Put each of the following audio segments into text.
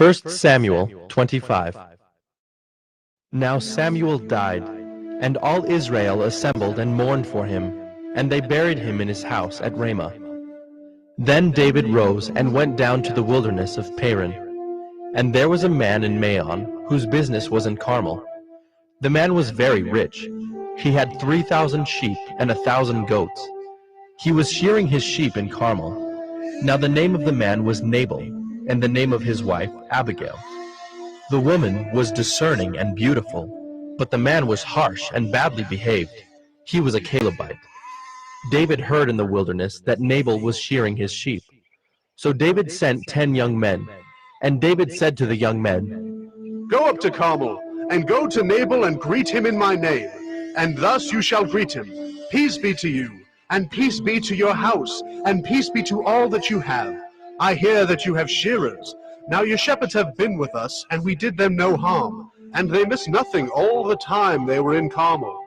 1 Samuel 25. Now Samuel died, and all Israel assembled and mourned for him, and they buried him in his house at Ramah. Then David rose and went down to the wilderness of Paran. And there was a man in Maon, whose business was in Carmel. The man was very rich. He had 3,000 sheep and 1,000 goats. He was shearing his sheep in Carmel. Now the name of the man was Nabal, and the name of his wife Abigail. The woman was discerning and beautiful, but the man was harsh and badly behaved. He was a Calebite. David heard in the wilderness that Nabal was shearing his sheep. So David sent 10 young men, and David said to the young men, "Go up to Carmel, and go to Nabal and greet him in my name, and thus you shall greet him. Peace be to you, and peace be to your house, and peace be to all that you have. I hear that you have shearers. Now your shepherds have been with us, and we did them no harm, and they missed nothing all the time they were in Carmel.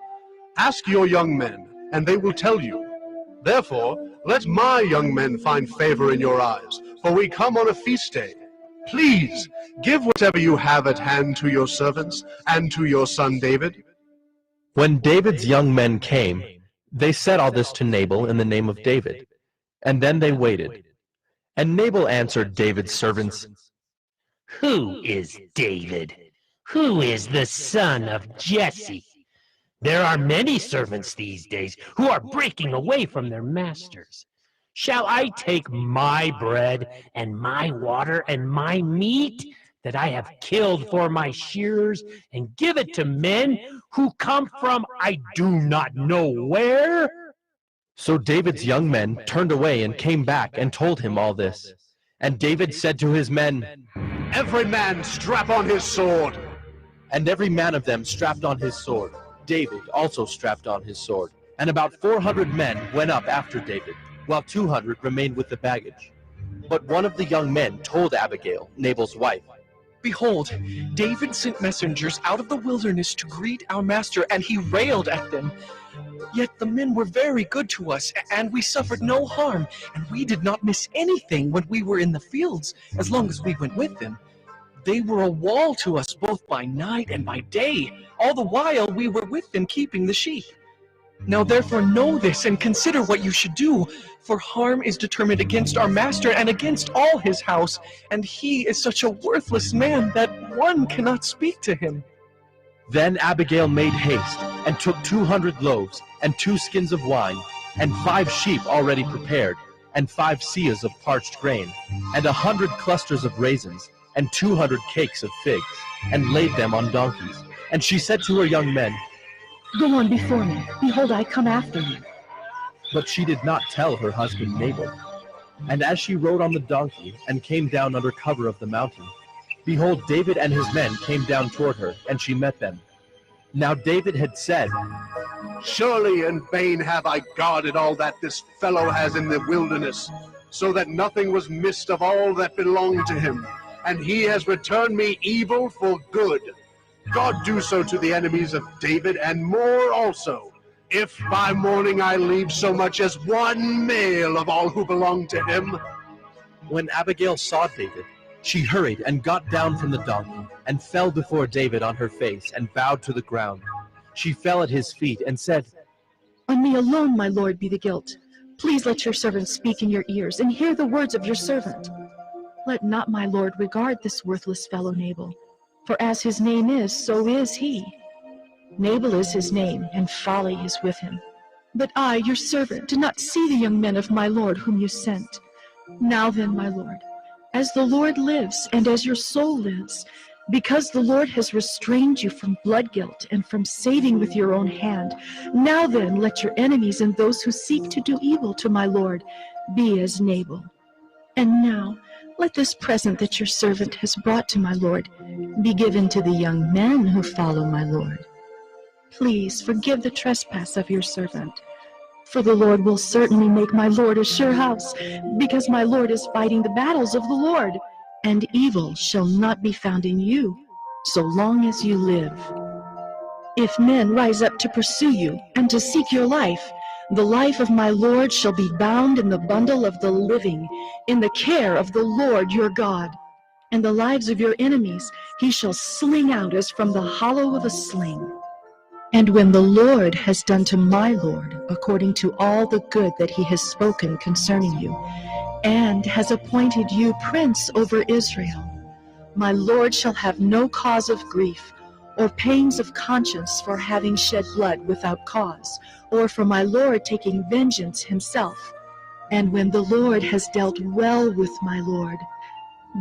Ask your young men, and they will tell you. Therefore, let my young men find favor in your eyes, for we come on a feast day. Please, give whatever you have at hand to your servants, and to your son David." When David's young men came, they said all this to Nabal in the name of David, and then they waited. And Nabal answered David's servants, "Who is David? Who is the son of Jesse? There are many servants these days who are breaking away from their masters. Shall I take my bread and my water and my meat that I have killed for my shearers and give it to men who come from I do not know where?" So David's young men turned away and came back and told him all this. And David said to his men, "Every man strap on his sword." And every man of them strapped on his sword. David also strapped on his sword. And about 400 men went up after David, while 200 remained with the baggage. But one of the young men told Abigail, Nabal's wife, "Behold, David sent messengers out of the wilderness to greet our master, and he railed at them. Yet the men were very good to us, and we suffered no harm, and we did not miss anything when we were in the fields, as long as we went with them. They were a wall to us both by night and by day, all the while we were with them keeping the sheep. Now therefore know this, and consider what you should do, for harm is determined against our master and against all his house, and he is such a worthless man that one cannot speak to him." Then Abigail made haste, and took 200 loaves, and 2 skins of wine, and 5 sheep already prepared, and 5 seahs of parched grain, and 100 clusters of raisins, and 200 cakes of figs, and laid them on donkeys. And she said to her young men, "Go on before me. Behold, I come after you." But she did not tell her husband Nabal. And as she rode on the donkey, and came down under cover of the mountain, behold, David and his men came down toward her, and she met them. Now David had said, "Surely in vain have I guarded all that this fellow has in the wilderness, so that nothing was missed of all that belonged to him, and he has returned me evil for good. God do so to the enemies of David, and more also, if by morning I leave so much as one male of all who belong to him." When Abigail saw David, she hurried and got down from the donkey, and fell before David on her face, and bowed to the ground. She fell at his feet, and said, "On me alone, my lord, be the guilt. Please let your servant speak in your ears, and hear the words of your servant. Let not my lord regard this worthless fellow Nabal, for as his name is, so is he. Nabal is his name, and folly is with him. But I, your servant, did not see the young men of my lord whom you sent. Now then, my lord, as the Lord lives, and as your soul lives, because the Lord has restrained you from blood guilt and from saving with your own hand, now then let your enemies and those who seek to do evil to my lord be as Nabal. And now let this present that your servant has brought to my lord be given to the young men who follow my lord. Please forgive the trespass of your servant, for the Lord will certainly make my lord a sure house, because my lord is fighting the battles of the Lord, and evil shall not be found in you, so long as you live. If men rise up to pursue you and to seek your life, the life of my lord shall be bound in the bundle of the living, in the care of the Lord your God. and the lives of your enemies he shall sling out as from the hollow of a sling. And when the Lord has done to my Lord according to all the good that he has spoken concerning you, and has appointed you prince over Israel, my Lord shall have no cause of grief, or pains of conscience for having shed blood without cause, or for my Lord taking vengeance himself. And when the Lord has dealt well with my Lord,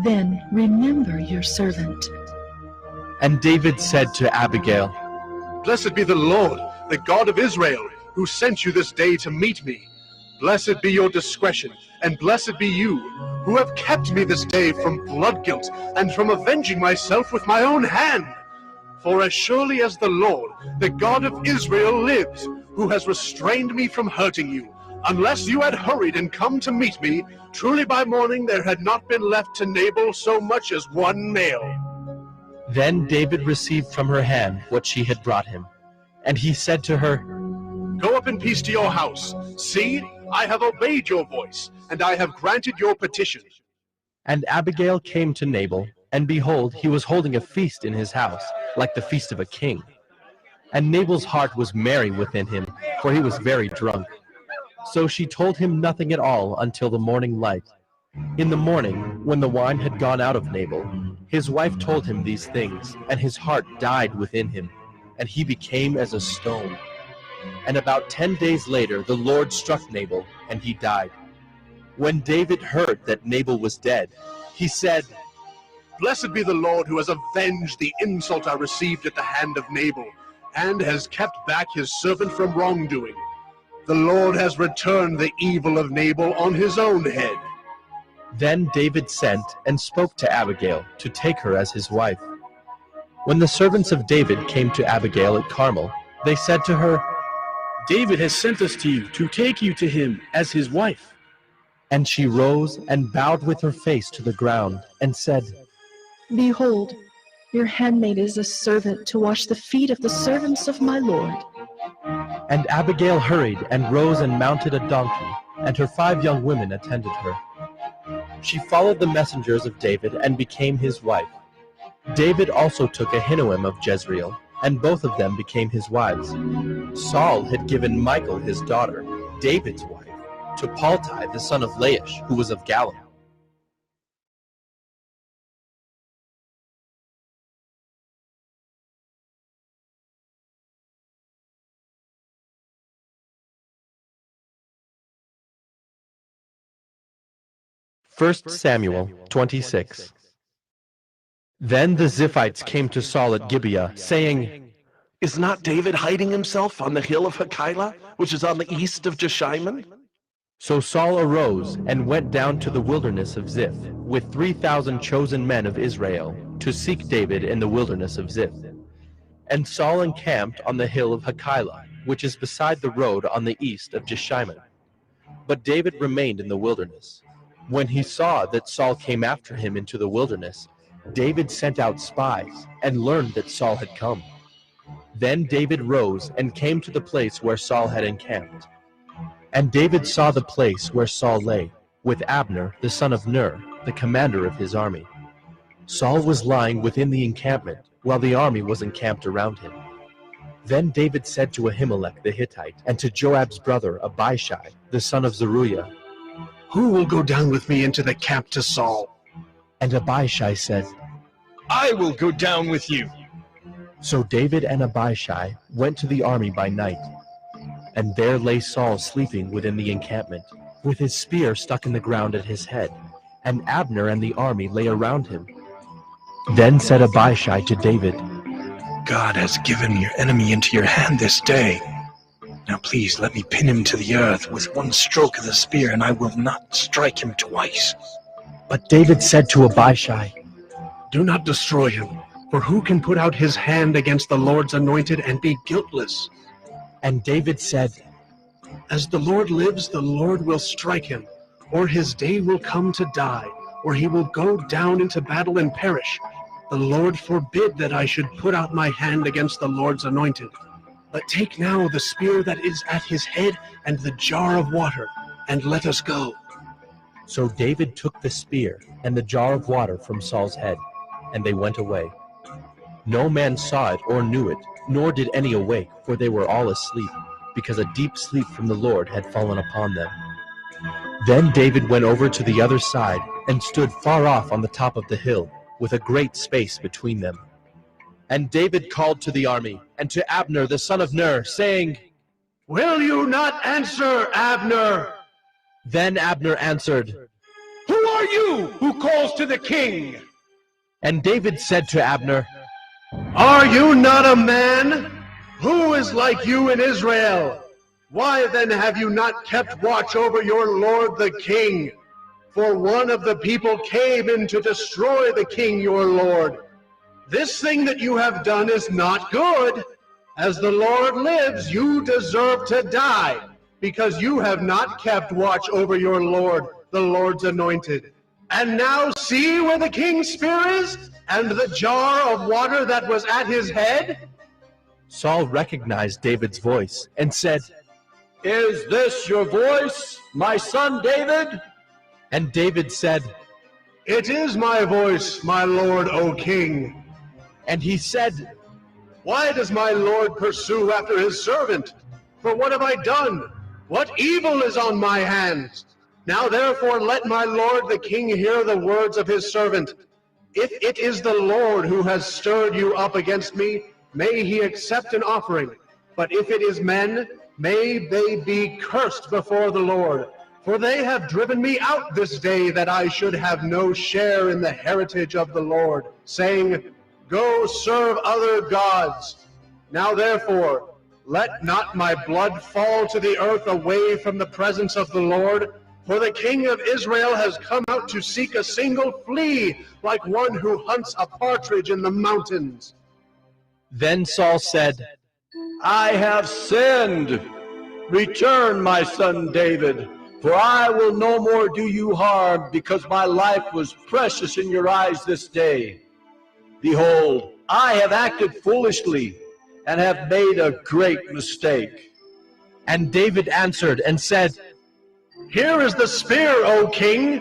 then remember your servant. And David said to Abigail, Blessed be the Lord, the God of Israel, who sent you this day to meet me. Blessed be your discretion, and blessed be you, who have kept me this day from blood guilt, and from avenging myself with my own hand. For as surely as the Lord, the God of Israel, lives, who has restrained me from hurting you, unless you had hurried and come to meet me, truly by morning there had not been left to Nabal so much as one nail. Then David received from her hand what she had brought him. And he said to her, Go up in peace to your house. See, I have obeyed your voice, and I have granted your petition. And Abigail came to Nabal, and behold, he was holding a feast in his house, like the feast of a king. And Nabal's heart was merry within him, for he was very drunk. So she told him nothing at all until the morning light. In the morning, when the wine had gone out of Nabal, his wife told him these things, and his heart died within him, and he became as a stone. And about 10 days later the Lord struck Nabal, and he died. When David heard that Nabal was dead, he said, Blessed be the Lord who has avenged the insult I received at the hand of Nabal, and has kept back his servant from wrongdoing. The Lord has returned the evil of Nabal on his own head. Then David sent and spoke to Abigail to take her as his wife. When the servants of David came to Abigail at Carmel, they said to her, David has sent us to you to take you to him as his wife. And she rose and bowed with her face to the ground and said, Behold, your handmaid is a servant to wash the feet of the servants of my Lord. And Abigail hurried and rose and mounted a donkey, and her 5 young women attended her. She followed the messengers of David and became his wife. David also took Ahinoam of Jezreel, and both of them became his wives. Saul had given Michal his daughter, David's wife, to Paltai the son of Laish, who was of Galim. First Samuel 26. Then the Ziphites came to Saul at Gibeah, saying, Is not David hiding himself on the hill of Hachilah, which is on the east of Jeshimon? So Saul arose and went down to the wilderness of Ziph, with 3,000 chosen men of Israel, to seek David in the wilderness of Ziph. And Saul encamped on the hill of Hachilah, which is beside the road on the east of Jeshimon. But David remained in the wilderness. When he saw that Saul came after him into the wilderness, David sent out spies and learned that Saul had come. Then David rose and came to the place where Saul had encamped. And David saw the place where Saul lay, with Abner the son of Ner, the commander of his army. Saul was lying within the encampment, while the army was encamped around him. Then David said to Ahimelech the Hittite, and to Joab's brother Abishai, the son of Zeruiah, Who will go down with me into the camp to Saul? And Abishai said, I will go down with you. So David and Abishai went to the army by night. And there lay Saul sleeping within the encampment, with his spear stuck in the ground at his head, and Abner and the army lay around him. Then said Abishai to David, God has given your enemy into your hand this day. Now please let me pin him to the earth with one stroke of the spear, and I will not strike him twice. But David said to Abishai, Do not destroy him, for who can put out his hand against the Lord's anointed and be guiltless? And David said, As the Lord lives, the Lord will strike him, or his day will come to die, or he will go down into battle and perish. The Lord forbid that I should put out my hand against the Lord's anointed. But take now the spear that is at his head and the jar of water, and let us go. So David took the spear and the jar of water from Saul's head, and they went away. No man saw it or knew it, nor did any awake, for they were all asleep, because a deep sleep from the Lord had fallen upon them. Then David went over to the other side, and stood far off on the top of the hill, with a great space between them. And David called to the army, and to Abner the son of Ner, saying, Will you not answer, Abner? Then Abner answered, Who are you who calls to the king? And David said to Abner, Are you not a man? Who is like you in Israel? Why then have you not kept watch over your lord the king? For one of the people came in to destroy the king your lord. This thing that you have done is not good. As the Lord lives, you deserve to die, because you have not kept watch over your lord, the Lord's anointed. And now see where the king's spear is, and the jar of water that was at his head? Saul recognized David's voice, and said, Is this your voice, my son David? And David said, It is my voice, my lord, O king. And he said, Why does my lord pursue after his servant? For what have I done? What evil is on my hands? Now therefore let my lord the king hear the words of his servant. If it is the Lord who has stirred you up against me, may he accept an offering. But if it is men, may they be cursed before the Lord. For they have driven me out this day, that I should have no share in the heritage of the Lord, saying, Go serve other gods. Now therefore, let not my blood fall to the earth away from the presence of the Lord, for the king of Israel has come out to seek a single flea, like one who hunts a partridge in the mountains. Then Saul said, I have sinned. Return, my son David, for I will no more do you harm, because my life was precious in your eyes this day. Behold, I have acted foolishly, and have made a great mistake. And David answered and said, Here is the spear, O king.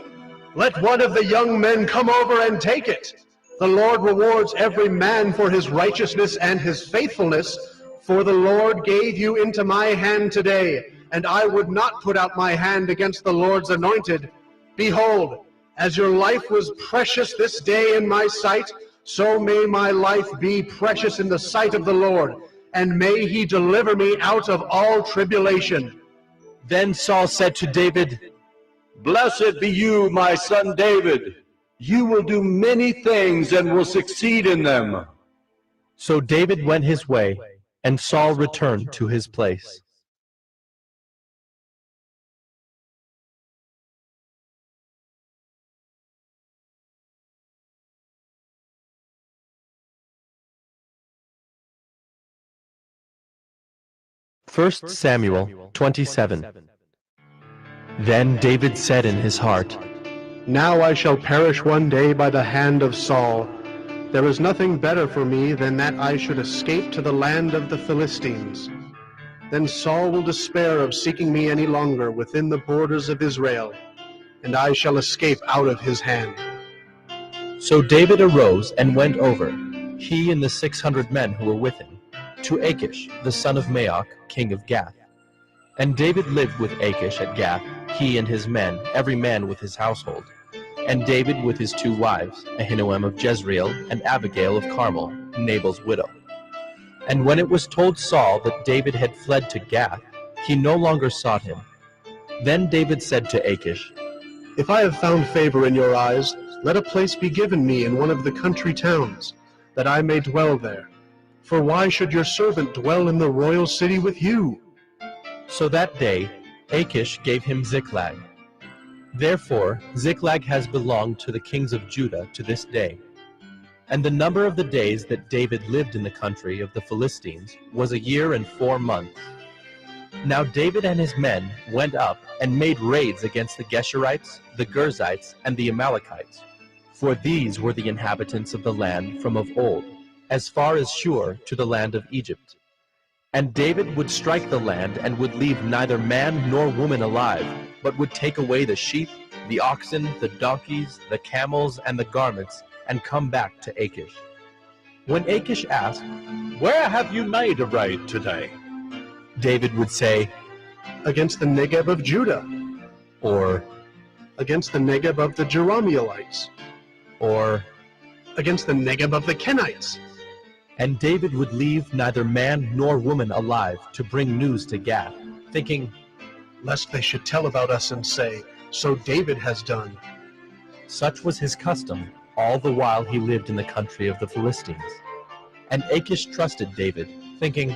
Let one of the young men come over and take it. The Lord rewards every man for his righteousness and his faithfulness, for the Lord gave you into my hand today, and I would not put out my hand against the Lord's anointed. Behold, as your life was precious this day in my sight, so may my life be precious in the sight of the Lord, and may he deliver me out of all tribulation. Then Saul said to David, Blessed be you, my son David. You will do many things and will succeed in them. So David went his way, and Saul returned to his place. First Samuel 27. Then David said in his heart, Now I shall perish one day by the hand of Saul. There is nothing better for me than that I should escape to the land of the Philistines. Then Saul will despair of seeking me any longer within the borders of Israel, and I shall escape out of his hand. So David arose and went over, he and the 600 men who were with him, to Achish, the son of Maoch, king of Gath. And David lived with Achish at Gath, he and his men, every man with his household. And David with his 2 wives, Ahinoam of Jezreel and Abigail of Carmel, Nabal's widow. And when it was told Saul that David had fled to Gath, he no longer sought him. Then David said to Achish, If I have found favor in your eyes, let a place be given me in one of the country towns, that I may dwell there. For why should your servant dwell in the royal city with you? So that day Achish gave him Ziklag. Therefore Ziklag has belonged to the kings of Judah to this day. And the number of the days that David lived in the country of the Philistines was 1 year and 4 months. Now David and his men went up and made raids against the Geshurites, the Girzites, and the Amalekites, for these were the inhabitants of the land from of old, as far as Shur to the land of Egypt. And David would strike the land and would leave neither man nor woman alive, but would take away the sheep, the oxen, the donkeys, the camels, and the garments, and come back to Achish. When Achish asked, Where have you made a raid today? David would say, Against the Negev of Judah, or, against the Negev of the Jerahmeelites, or, against the Negev of the Kenites. and David would leave neither man nor woman alive to bring news to Gath, thinking, Lest they should tell about us and say, So David has done. such was his custom all the while he lived in the country of the Philistines. And Achish trusted David, thinking,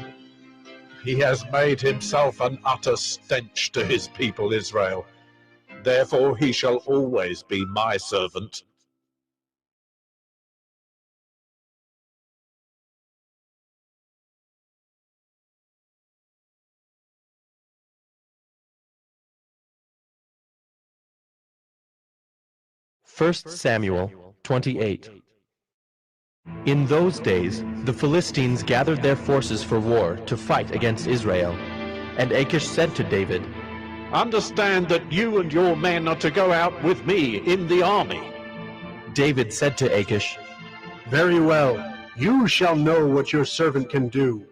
He has made himself an utter stench to his people Israel. Therefore he shall always be my servant. First Samuel 28. In those days, the Philistines gathered their forces for war to fight against Israel. And Achish said to David, Understand that you and your men are to go out with me in the army. David said to Achish, Very well, you shall know what your servant can do.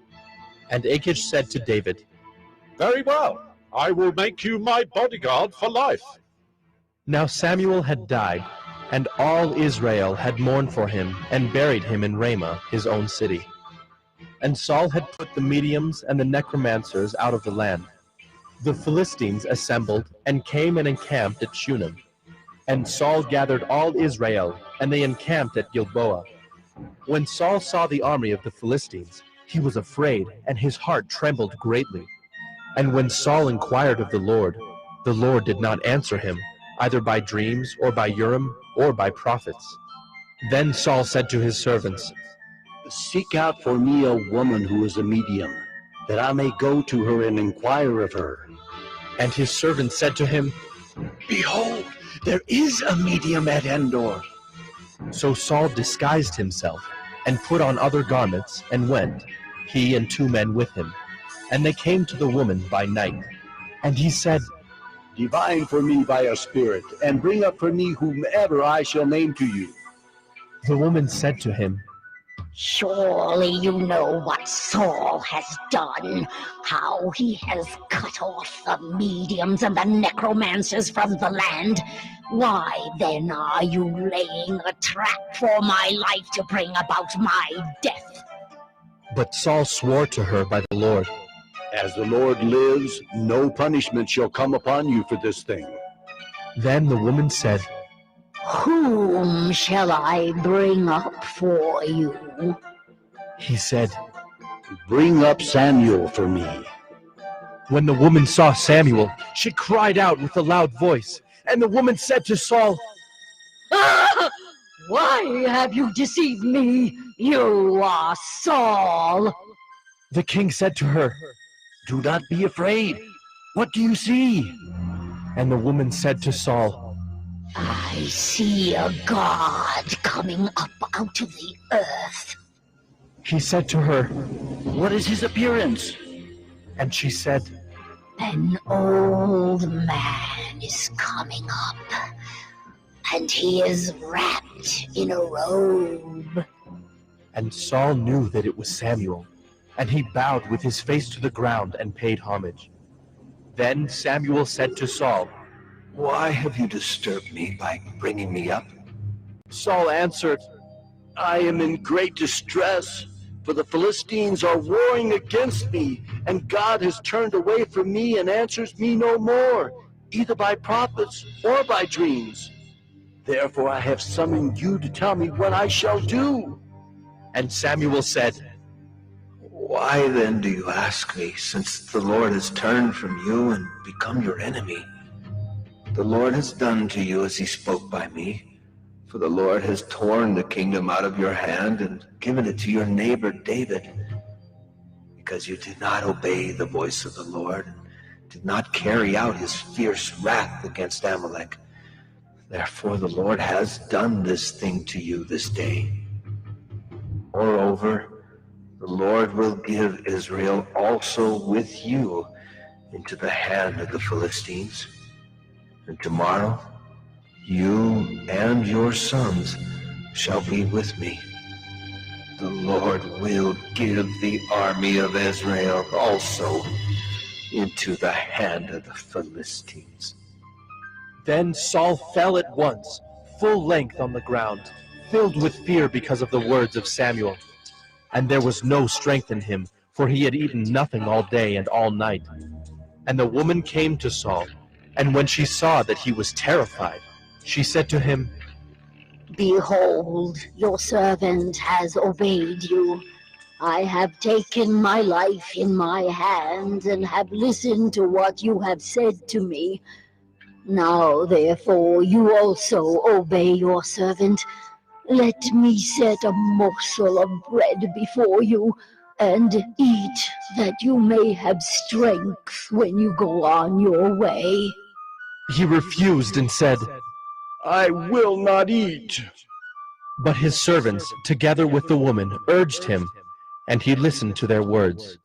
and Achish said to David, Very well, I will make you my bodyguard for life. Now Samuel had died, and all Israel had mourned for him and buried him in Ramah, his own city. And Saul had put the mediums and the necromancers out of the land. The Philistines assembled and came and encamped at Shunem. And Saul gathered all Israel, and they encamped at Gilboa. When Saul saw the army of the Philistines, he was afraid, and his heart trembled greatly. And when Saul inquired of the Lord did not answer him, either by dreams, or by Urim, or by prophets. Then Saul said to his servants, Seek out for me a woman who is a medium, that I may go to her and inquire of her. And his servants said to him, Behold, there is a medium at Endor. So Saul disguised himself, and put on other garments, and went, he and 2 men with him. And they came to the woman by night. And he said, Divine for me by a spirit, and bring up for me whomever I shall name to you. The woman said to him, Surely you know what Saul has done, how he has cut off the mediums and the necromancers from the land. Why then are you laying a trap for my life to bring about my death? But Saul swore to her by the Lord. As the Lord lives, no punishment shall come upon you for this thing. Then the woman said, Whom shall I bring up for you? He said, Bring up Samuel for me. When the woman saw Samuel, she cried out with a loud voice. And the woman said to Saul, Why have you deceived me? You are Saul. The king said to her, Do not be afraid. What do you see? And the woman said to Saul, I see a god coming up out of the earth. He said to her, What is his appearance? and she said, An old man is coming up, and he is wrapped in a robe. And Saul knew that it was Samuel, and he bowed with his face to the ground and paid homage. Then Samuel said to Saul, Why have you disturbed me by bringing me up? Saul answered, I am in great distress, for the Philistines are warring against me, and God has turned away from me and answers me no more, either by prophets or by dreams. Therefore I have summoned you to tell me what I shall do. And Samuel said, Why then do you ask me, since the Lord has turned from you and become your enemy? The Lord has done to you as he spoke by me. For the Lord has torn the kingdom out of your hand and given it to your neighbor David, because you did not obey the voice of the Lord, and did not carry out his fierce wrath against Amalek. Therefore the Lord has done this thing to you this day. Moreover, the Lord will give Israel also with you into the hand of the Philistines. And tomorrow You and your sons shall be with me. The Lord will give the army of Israel also into the hand of the Philistines. Then Saul fell at once, full length on the ground, filled with fear because of the words of Samuel. And there was no strength in him, for he had eaten nothing all day and all night. And the woman came to Saul, and when she saw that he was terrified, she said to him, Behold, your servant has obeyed you. I have taken my life in my hands and have listened to what you have said to me. Now, therefore, you also obey your servant. Let me set a morsel of bread before you, and eat, that you may have strength when you go on your way. He refused and said, I will not eat. But his servants, together with the woman, urged him, and he listened to their words.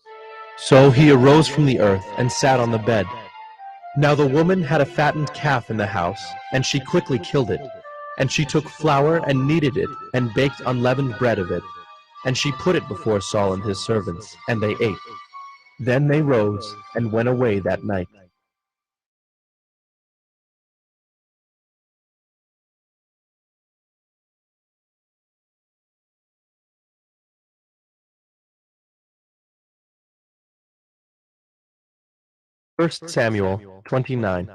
So he arose from the earth and sat on the bed. Now the woman had a fattened calf in the house, and she quickly killed it. And she took flour and kneaded it, and baked unleavened bread of it. And she put it before Saul and his servants, and they ate. Then they rose and went away that night. First Samuel 29.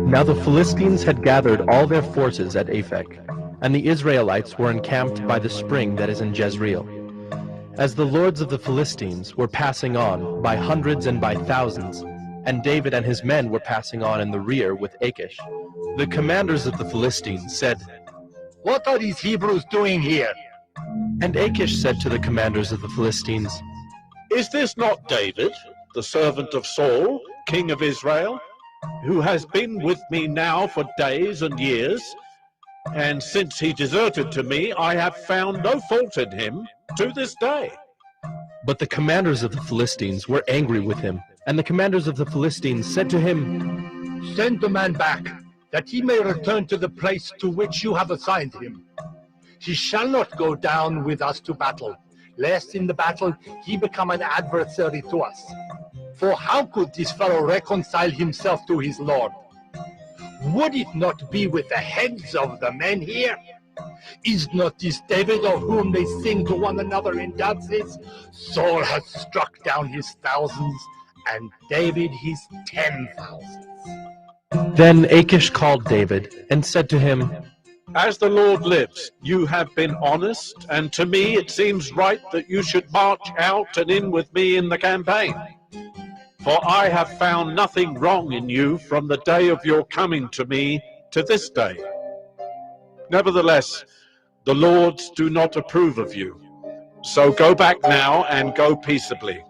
Now the Philistines had gathered all their forces at Aphek, and the Israelites were encamped by the spring that is in Jezreel. As the lords of the Philistines were passing on by hundreds and by thousands, and David and his men were passing on in the rear with Achish, the commanders of the Philistines said, What are these Hebrews doing here? And Achish said to the commanders of the Philistines, Is this not David, the servant of Saul, king of Israel, who has been with me now for days and years? And since he deserted to me, I have found no fault in him to this day. But the commanders of the Philistines were angry with him, and the commanders of the Philistines said to him, Send the man back, that he may return to the place to which you have assigned him. He shall not go down with us to battle, lest in the battle he become an adversary to us. For how could this fellow reconcile himself to his Lord? Would it not be with the heads of the men here? Is not this David of whom they sing to one another in dances? Saul has struck down his thousands, and David his 10,000s. Then Achish called David and said to him, As the Lord lives, you have been honest, and to me it seems right that you should march out and in with me in the campaign. For I have found nothing wrong in you from the day of your coming to me to this day. Nevertheless, the lords do not approve of you. So go back now and go peaceably,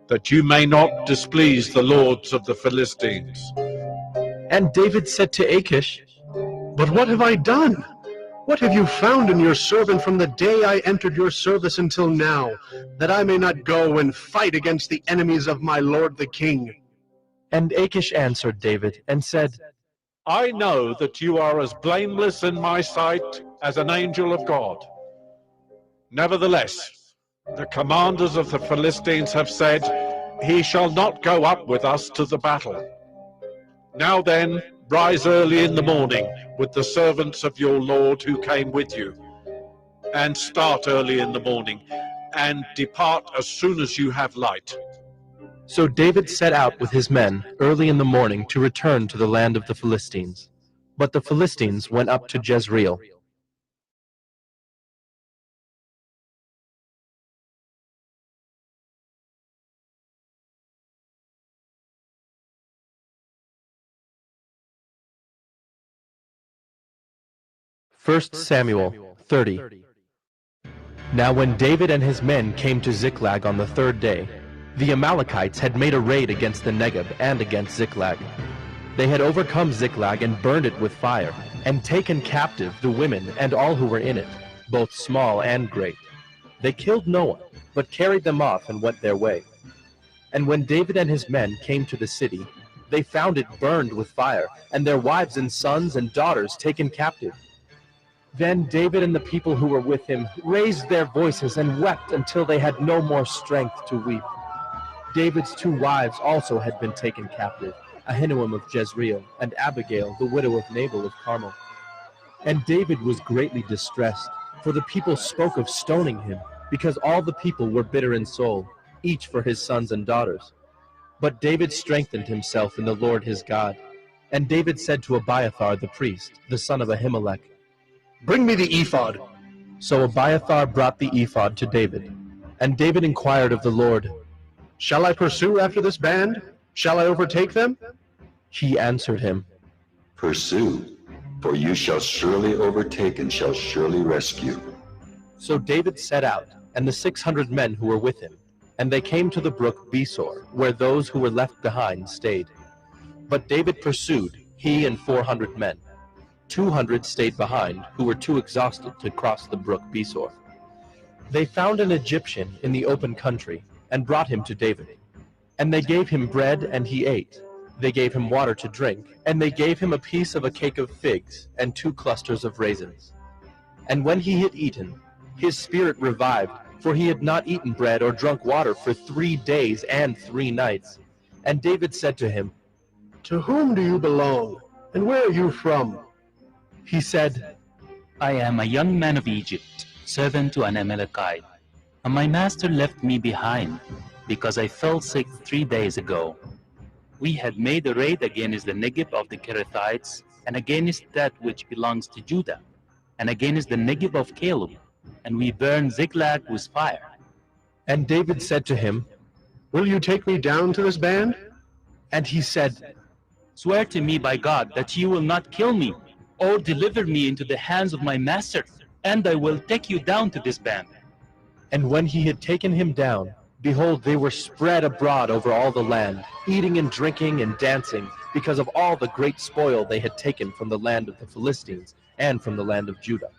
that you may not displease the lords of the Philistines. And David said to Achish, But what have I done? What have you found in your servant from the day I entered your service until now, that I may not go and fight against the enemies of my lord the king? And Achish answered David and said, I know that you are as blameless in my sight as an angel of God. Nevertheless, the commanders of the Philistines have said, He shall not go up with us to the battle. Now then, rise early in the morning with the servants of your Lord who came with you, and start early in the morning, and depart as soon as you have light. So David set out with his men early in the morning to return to the land of the Philistines. But the Philistines went up to Jezreel. First Samuel 30. Now when David and his men came to Ziklag on the third day, the Amalekites had made a raid against the Negeb and against Ziklag. They had overcome Ziklag and burned it with fire, and taken captive the women and all who were in it, both small and great. They killed no one, but carried them off and went their way. And when David and his men came to the city, they found it burned with fire, and their wives and sons and daughters taken captive. Then David and the people who were with him raised their voices and wept until they had no more strength to weep. David's 2 wives also had been taken captive, Ahinoam of Jezreel and Abigail, the widow of Nabal of Carmel. And David was greatly distressed, for the people spoke of stoning him, because all the people were bitter in soul, each for his sons and daughters. But David strengthened himself in the Lord his God. And David said to Abiathar the priest, the son of Ahimelech, "Bring me the ephod." So Abiathar brought the ephod to David. And David inquired of the Lord, "Shall I pursue after this band? Shall I overtake them?" He answered him, Pursue, for you shall surely overtake and shall surely rescue. So David set out, and the 600 men who were with him, and they came to the brook Besor, where those who were left behind stayed. But David pursued, he and 400 men. 200 stayed behind, who were too exhausted to cross the brook Besor. They found an Egyptian in the open country, and brought him to David. And they gave him bread, and he ate. They gave him water to drink, and they gave him a piece of a cake of figs, and 2 clusters of raisins. And when he had eaten, his spirit revived, for he had not eaten bread or drunk water for 3 days and 3 nights. And David said to him, "To whom do you belong, and where are you from?" He said, I am a young man of Egypt, servant to an Amalekite, and my master left me behind, because I fell sick 3 days ago. We had made a raid against the Negev of the Kerethites, and against that which belongs to Judah, and against the Negev of Caleb, and we burned Ziklag with fire. And David said to him, "Will you take me down to this band?" And he said, Swear to me by God that you will not kill me, or deliver me into the hands of my master, and I will take you down to this band. And when he had taken him down, behold, they were spread abroad over all the land, eating and drinking and dancing, because of all the great spoil they had taken from the land of the Philistines and from the land of Judah.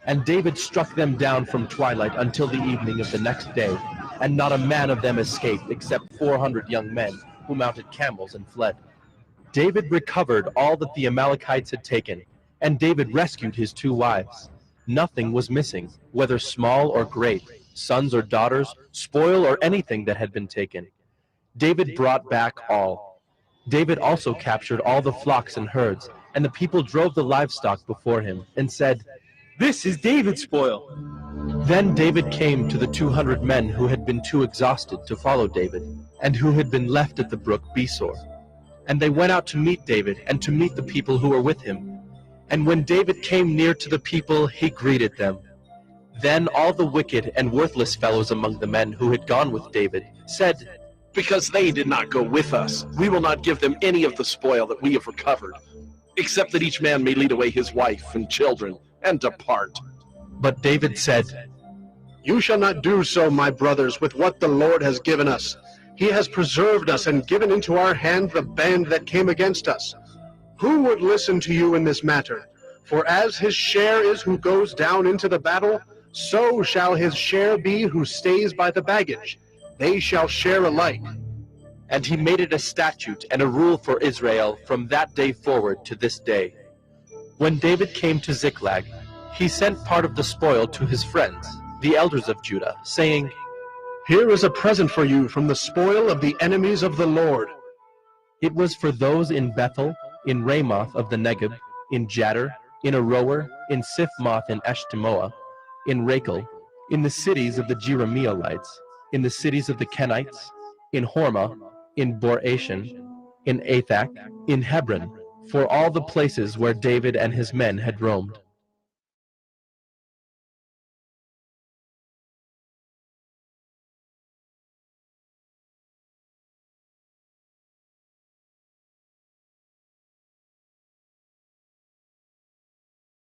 And David struck them down from twilight until the evening of the next day, and not a man of them escaped, except 400 young men, who mounted camels and fled. David recovered all that the Amalekites had taken, and David rescued his 2 wives. Nothing was missing, whether small or great, sons or daughters, spoil or anything that had been taken. David brought back all. David also captured all the flocks and herds, and the people drove the livestock before him, and said, "This is David's spoil." Then David came to the 200 men who had been too exhausted to follow David, and who had been left at the brook Besor. And they went out to meet David, and to meet the people who were with him. And when David came near to the people, he greeted them. Then all the wicked and worthless fellows among the men who had gone with David said, Because they did not go with us, we will not give them any of the spoil that we have recovered, except that each man may lead away his wife and children and depart. But David said, "You shall not do so, my brothers, with what the Lord has given us. He has preserved us and given into our hand the band that came against us. Who would listen to you in this matter? For as his share is who goes down into the battle, so shall his share be who stays by the baggage. They shall share alike." And he made it a statute and a rule for Israel from that day forward to this day. When David came to Ziklag, he sent part of the spoil to his friends, the elders of Judah, saying, "Here is a present for you from the spoil of the enemies of the Lord." It was for those in Bethel, in Ramoth of the Negeb, in Jadar, in Aroer, in Siphmoth and Eshtemoa, in Rachel, in the cities of the Jerahmeelites, in the cities of the Kenites, in Hormah, in Bor-Ashan, in Athak, in Hebron, for all the places where David and his men had roamed.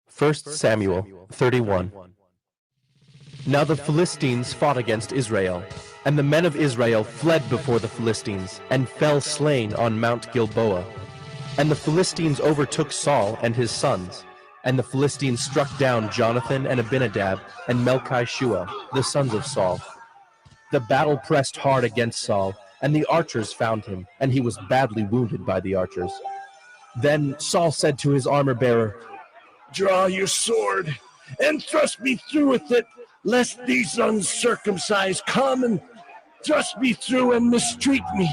First Samuel 31. Now the Philistines fought against Israel, and the men of Israel fled before the Philistines, and fell slain on Mount Gilboa. And the Philistines overtook Saul and his sons, and the Philistines struck down Jonathan and Abinadab and Melchi-Shua, the sons of Saul. The battle pressed hard against Saul, and the archers found him, and he was badly wounded by the archers. Then Saul said to his armor-bearer, "Draw your sword and thrust me through with it, lest these uncircumcised come and thrust me through and mistreat me."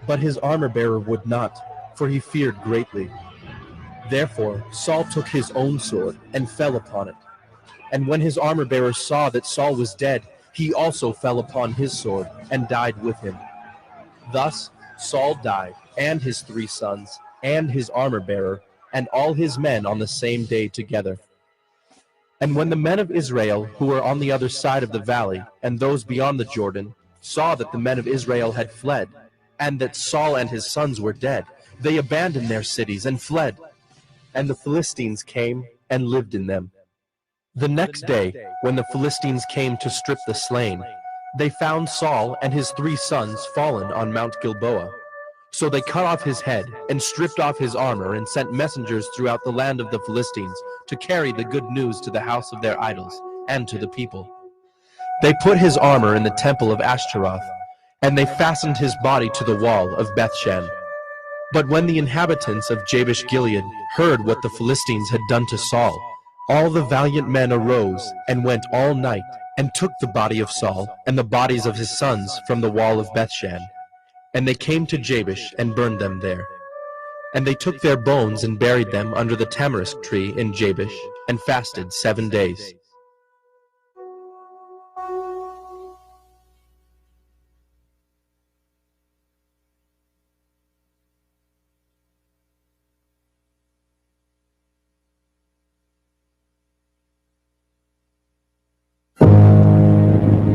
But his armor-bearer would not, for he feared greatly. Therefore Saul took his own sword and fell upon it. And when his armor-bearer saw that Saul was dead, he also fell upon his sword and died with him. Thus Saul died, and his 3 sons, and his armor-bearer, and all his men on the same day together. And when the men of Israel, who were on the other side of the valley, and those beyond the Jordan, saw that the men of Israel had fled, and that Saul and his sons were dead, they abandoned their cities and fled. And the Philistines came and lived in them. The next day, when the Philistines came to strip the slain, they found Saul and his 3 sons fallen on Mount Gilboa. So they cut off his head and stripped off his armor and sent messengers throughout the land of the Philistines to carry the good news to the house of their idols and to the people. They put his armor in the temple of Ashtaroth, and they fastened his body to the wall of Bethshan. But when the inhabitants of Jabesh Gilead heard what the Philistines had done to Saul, all the valiant men arose and went all night and took the body of Saul and the bodies of his sons from the wall of Bethshan. And they came to Jabesh and burned them there. And they took their bones and buried them under the tamarisk tree in Jabesh, and fasted 7 days.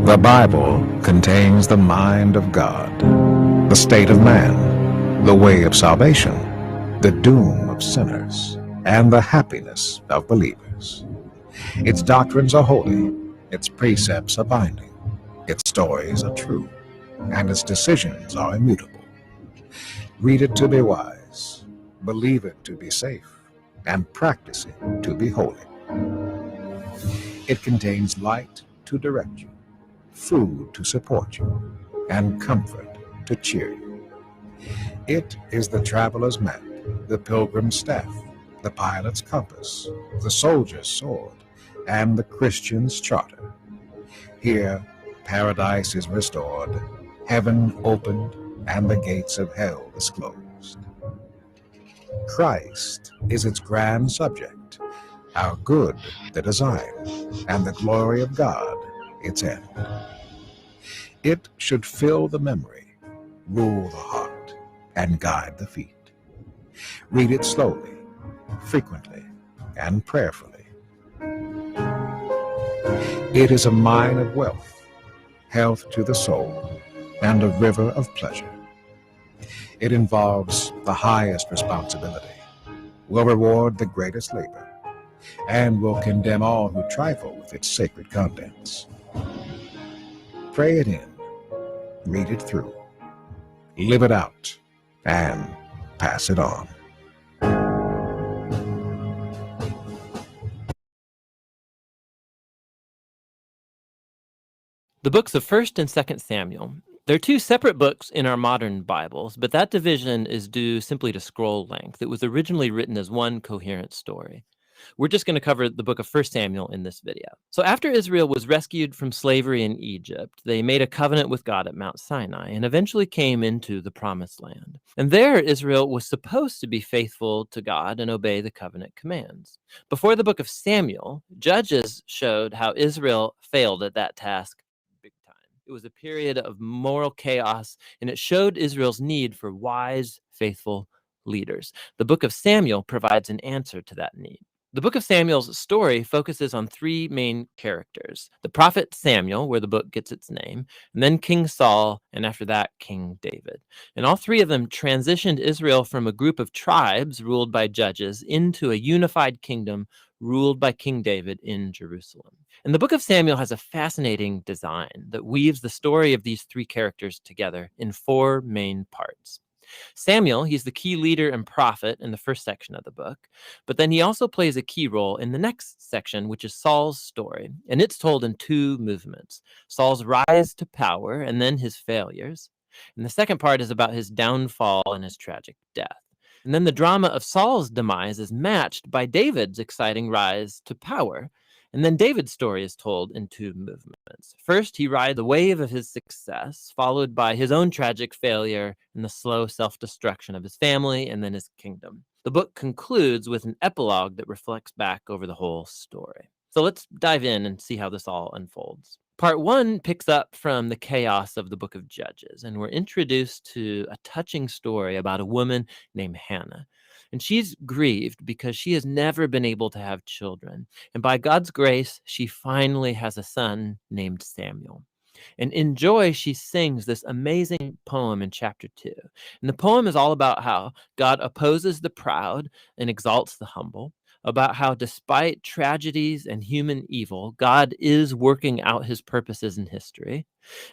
The Bible contains the mind of God, the state of man, the way of salvation, the doom of sinners, and the happiness of believers. Its doctrines are holy, its precepts are binding, its stories are true, and its decisions are immutable. Read it to be wise, believe it to be safe, and practice it to be holy. It contains light to direct you, food to support you, and comfort to cheer you. It is the traveler's map, the pilgrim's staff, the pilot's compass, the soldier's sword, and the Christian's charter. Here, paradise is restored, heaven opened, and the gates of hell disclosed. Christ is its grand subject, our good the design, and the glory of God its end. It should fill the memory, rule the heart, and guide the feet. Read it slowly, frequently, and prayerfully. It is a mine of wealth, health to the soul, and a river of pleasure. It involves the highest responsibility, will reward the greatest labor, and will condemn all who trifle with its sacred contents. Pray it in, read it through, live it out, and pass it on. The books of 1st and 2nd Samuel. They're 2 separate books in our modern Bibles, but that division is due simply to scroll length. It was originally written as one coherent story. We're just going to cover the book of 1 Samuel in this video. So after Israel was rescued from slavery in Egypt, they made a covenant with God at Mount Sinai and eventually came into the Promised Land. And there, Israel was supposed to be faithful to God and obey the covenant commands. Before the book of Samuel, Judges showed how Israel failed at that task big time. It was a period of moral chaos, and it showed Israel's need for wise, faithful leaders. The book of Samuel provides an answer to that need. The book of Samuel's story focuses on 3 main characters: the prophet Samuel, where the book gets its name, and then King Saul, and after that, King David. And all 3 of them transitioned Israel from a group of tribes ruled by judges into a unified kingdom ruled by King David in Jerusalem. And the book of Samuel has a fascinating design that weaves the story of these 3 characters together in 4 main parts. Samuel, he's the key leader and prophet in the first section of the book, but then he also plays a key role in the next section, which is Saul's story, and it's told in 2 movements: Saul's rise to power and then his failures, And the second part is about his downfall and his tragic death. And then the drama of Saul's demise is matched by David's exciting rise to power. And then David's story is told in two movements. First, he rides the wave of his success, followed by his own tragic failure and the slow self-destruction of his family and then his kingdom. The book concludes with an epilogue that reflects back over the whole story. So let's dive in and see how this all unfolds. Part 1 picks up from the chaos of the book of Judges, and we're introduced to a touching story about a woman named Hannah. And she's grieved because she has never been able to have children. And by God's grace, she finally has a son named Samuel. And in joy, she sings this amazing poem in chapter 2. And the poem is all about how God opposes the proud and exalts the humble, about how despite tragedies and human evil, God is working out his purposes in history.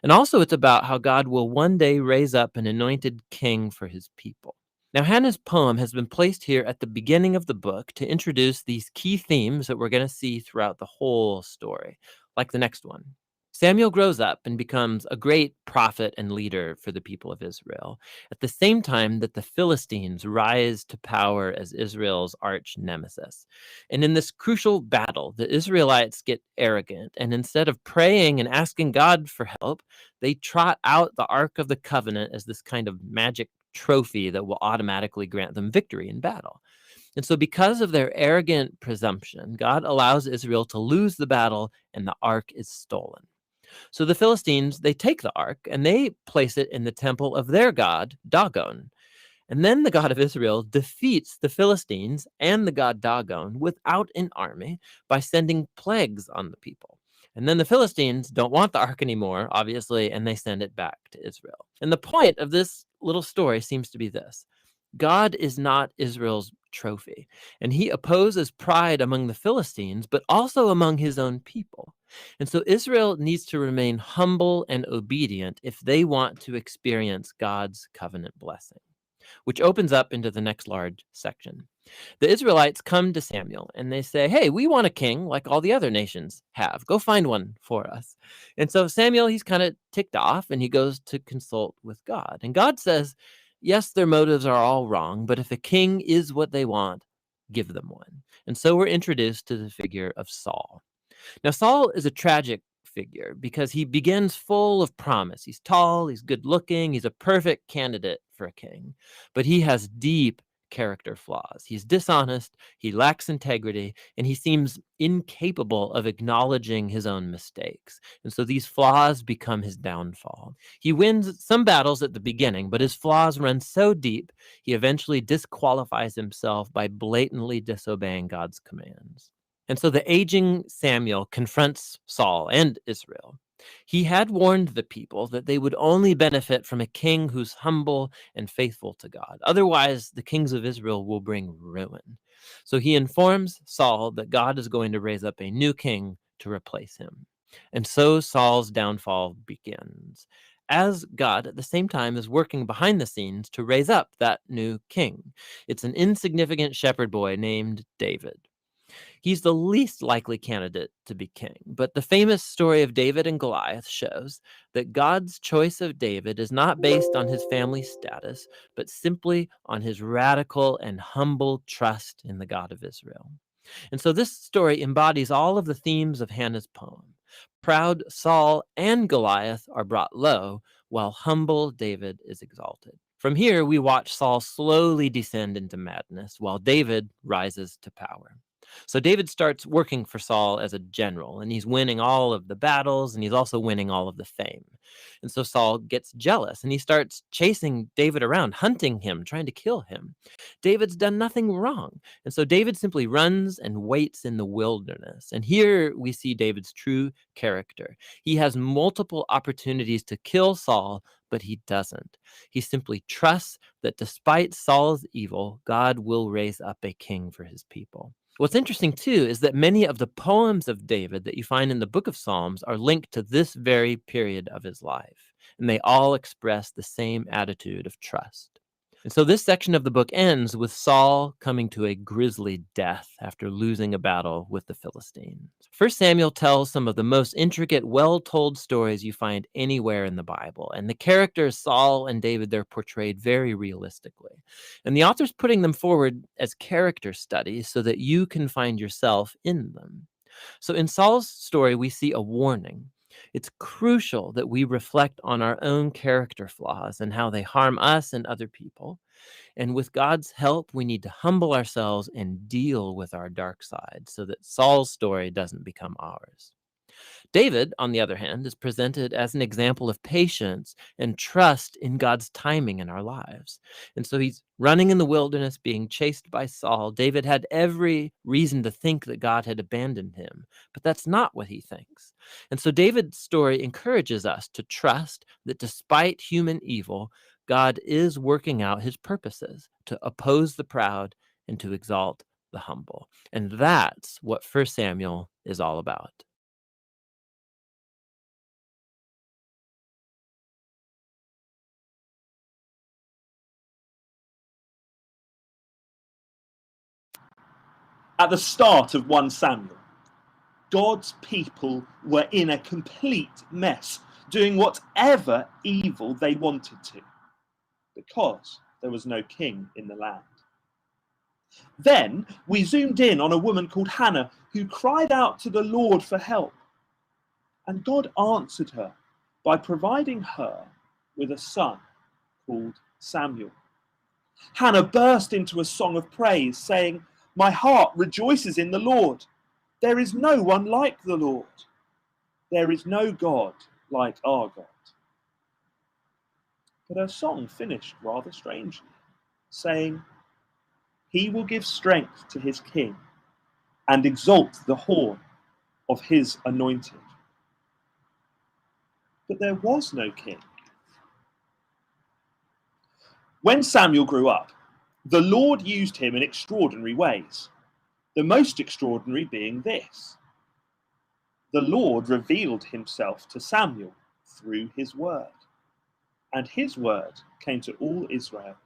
And also it's about how God will one day raise up an anointed king for his people. Now, Hannah's poem has been placed here at the beginning of the book to introduce these key themes that we're going to see throughout the whole story, like the next one. Samuel grows up and becomes a great prophet and leader for the people of Israel, at the same time that the Philistines rise to power as Israel's arch nemesis. And in this crucial battle, the Israelites get arrogant, and instead of praying and asking God for help, they trot out the Ark of the Covenant as this kind of magic trophy that will automatically grant them victory in battle. And so because of their arrogant presumption, God allows Israel to lose the battle and the ark is stolen. So the Philistines, they take the ark and they place it in the temple of their god, Dagon. And then the God of Israel defeats the Philistines and the god Dagon without an army by sending plagues on the people. And then the Philistines don't want the ark anymore, obviously, and they send it back to Israel. And the point of this little story seems to be this: God is not Israel's trophy, and he opposes pride among the Philistines, but also among his own people. And so Israel needs to remain humble and obedient if they want to experience God's covenant blessing, which opens up into the next large section. The Israelites come to Samuel and they say, hey, we want a king like all the other nations have. Go find one for us. And so Samuel, he's kind of ticked off and he goes to consult with God. And God says, yes, their motives are all wrong, but if a king is what they want, give them one. And so we're introduced to the figure of Saul. Now, Saul is a tragic figure because he begins full of promise. He's tall, he's good looking, he's a perfect candidate for a king, but he has deep character flaws. He's dishonest, he lacks integrity, and he seems incapable of acknowledging his own mistakes. And so these flaws become his downfall. He wins some battles at the beginning, but his flaws run so deep, he eventually disqualifies himself by blatantly disobeying God's commands. And so the aging Samuel confronts Saul and Israel. He had warned the people that they would only benefit from a king who's humble and faithful to God. Otherwise, the kings of Israel will bring ruin. So he informs Saul that God is going to raise up a new king to replace him. And so Saul's downfall begins, as God at the same time is working behind the scenes to raise up that new king. It's an insignificant shepherd boy named David. He's the least likely candidate to be king, but the famous story of David and Goliath shows that God's choice of David is not based on his family status, but simply on his radical and humble trust in the God of Israel. And so this story embodies all of the themes of Hannah's poem. Proud Saul and Goliath are brought low, while humble David is exalted. From here, we watch Saul slowly descend into madness, while David rises to power. So David starts working for Saul as a general, and he's winning all of the battles, and he's also winning all of the fame. And so Saul gets jealous, and he starts chasing David around, hunting him, trying to kill him. David's done nothing wrong. And so David simply runs and waits in the wilderness. And here we see David's true character. He has multiple opportunities to kill Saul, but he doesn't. He simply trusts that despite Saul's evil, God will raise up a king for his people. What's interesting, too, is that many of the poems of David that you find in the book of Psalms are linked to this very period of his life, and they all express the same attitude of trust. And so this section of the book ends with Saul coming to a grisly death after losing a battle with the Philistines. 1 Samuel tells some of the most intricate, well-told stories you find anywhere in the Bible. And the characters Saul and David, they're portrayed very realistically. And the author's putting them forward as character studies so that you can find yourself in them. So in Saul's story, we see a warning. It's crucial that we reflect on our own character flaws and how they harm us and other people. And with God's help, we need to humble ourselves and deal with our dark side so that Saul's story doesn't become ours. David, on the other hand, is presented as an example of patience and trust in God's timing in our lives. And so he's running in the wilderness, being chased by Saul. David had every reason to think that God had abandoned him, but that's not what he thinks. And so David's story encourages us to trust that despite human evil, God is working out his purposes to oppose the proud and to exalt the humble. And that's what 1 Samuel is all about. At the start of 1 Samuel, God's people were in a complete mess, doing whatever evil they wanted to, because there was no king in the land. Then we zoomed in on a woman called Hannah who cried out to the Lord for help. And God answered her by providing her with a son called Samuel. Hannah burst into a song of praise, saying, "My heart rejoices in the Lord. There is no one like the Lord. There is no God like our God." But her song finished rather strangely, saying, "He will give strength to his king and exalt the horn of his anointed." But there was no king. When Samuel grew up, the Lord used him in extraordinary ways, the most extraordinary being this. The Lord revealed himself to Samuel through his word, and his word came to all Israel.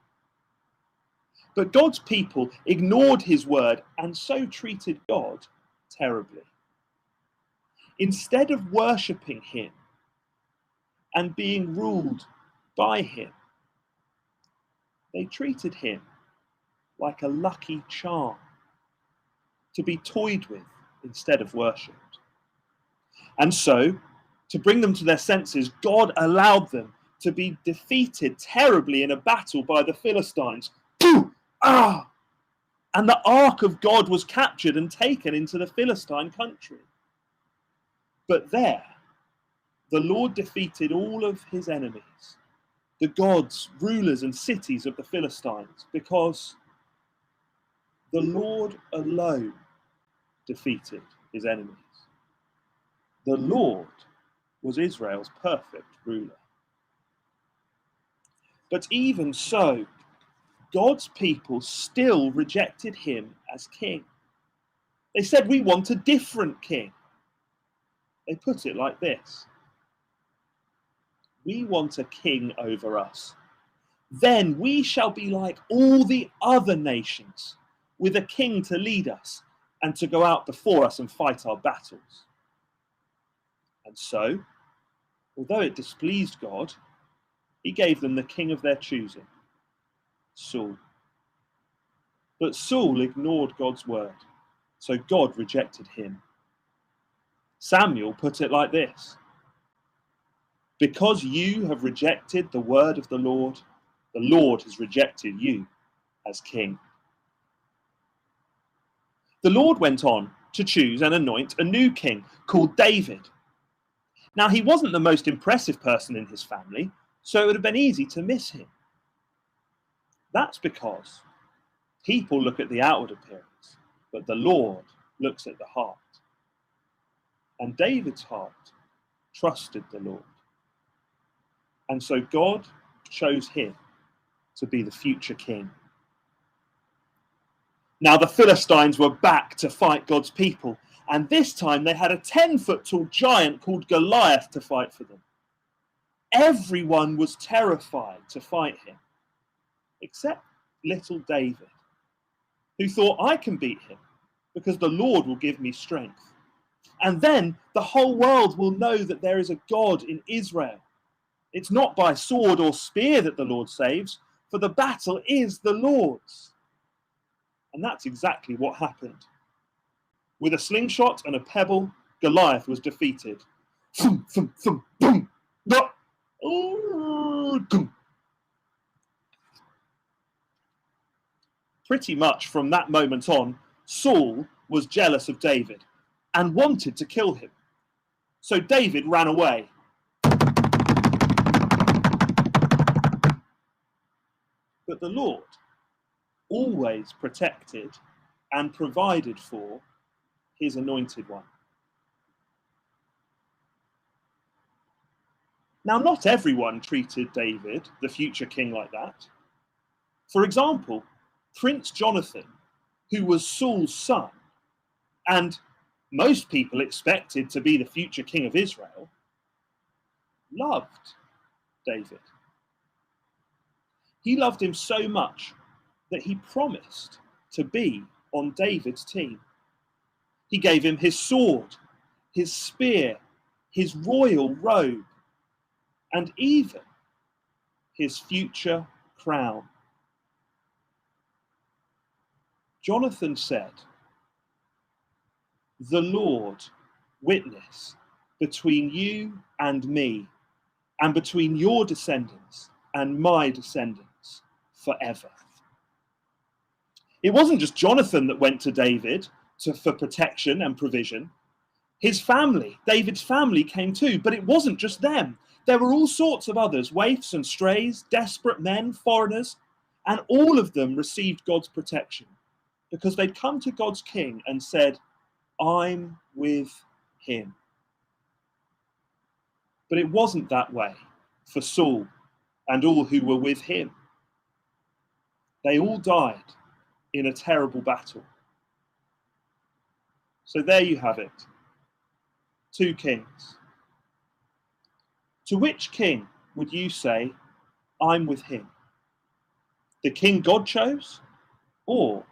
But God's people ignored his word and so treated God terribly. Instead of worshipping him and being ruled by him, they treated him like a lucky charm to be toyed with instead of worshipped. And so, to bring them to their senses, God allowed them to be defeated terribly in a battle by the Philistines. And the ark of God was captured and taken into the Philistine country. But there, the Lord defeated all of his enemies, the gods, rulers, and cities of the Philistines, because the Lord alone defeated his enemies. The Lord was Israel's perfect ruler. But even so, God's people still rejected him as king. They said, "We want a different king." They put it like this: "We want a king over us. Then we shall be like all the other nations, with a king to lead us and to go out before us and fight our battles." And so, although it displeased God, he gave them the king of their choosing, Saul. But Saul ignored God's word, so God rejected him. Samuel put it like this: "Because you have rejected the word of the Lord has rejected you as king." The Lord went on to choose and anoint a new king called David. Now, he wasn't the most impressive person in his family, so it would have been easy to miss him. That's because people look at the outward appearance, but the Lord looks at the heart. And David's heart trusted the Lord. And so God chose him to be the future king. Now the Philistines were back to fight God's people, and this time they had a 10-foot tall giant called Goliath to fight for them. Everyone was terrified to fight him, except little David, who thought, I can beat him because the Lord will give me strength. And then the whole world will know that there is a God in Israel. It's not by sword or spear that the Lord saves, for the battle is the Lord's. And that's exactly what happened. With a slingshot and a pebble, Goliath was defeated. Thump, thump, thump, boom. Pretty much from that moment on, Saul was jealous of David and wanted to kill him. So David ran away. But the Lord always protected and provided for his anointed one. Now, not everyone treated David, the future king, like that. For example, Prince Jonathan, who was Saul's son, and most people expected to be the future king of Israel, loved David. He loved him so much that he promised to be on David's team. He gave him his sword, his spear, his royal robe, and even his future crown. Jonathan said, "The Lord witness between you and me, and between your descendants and my descendants forever." It wasn't just Jonathan that went to David for protection and provision. His family, David's family, came too, but it wasn't just them. There were all sorts of others, waifs and strays, desperate men, foreigners, and all of them received God's protection because they'd come to God's king and said, I'm with him. But it wasn't that way for Saul and all who were with him. They all died in a terrible battle. So there you have it. 2 kings. To which king would you say, I'm with him? The king God chose, or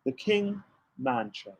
the king man chose?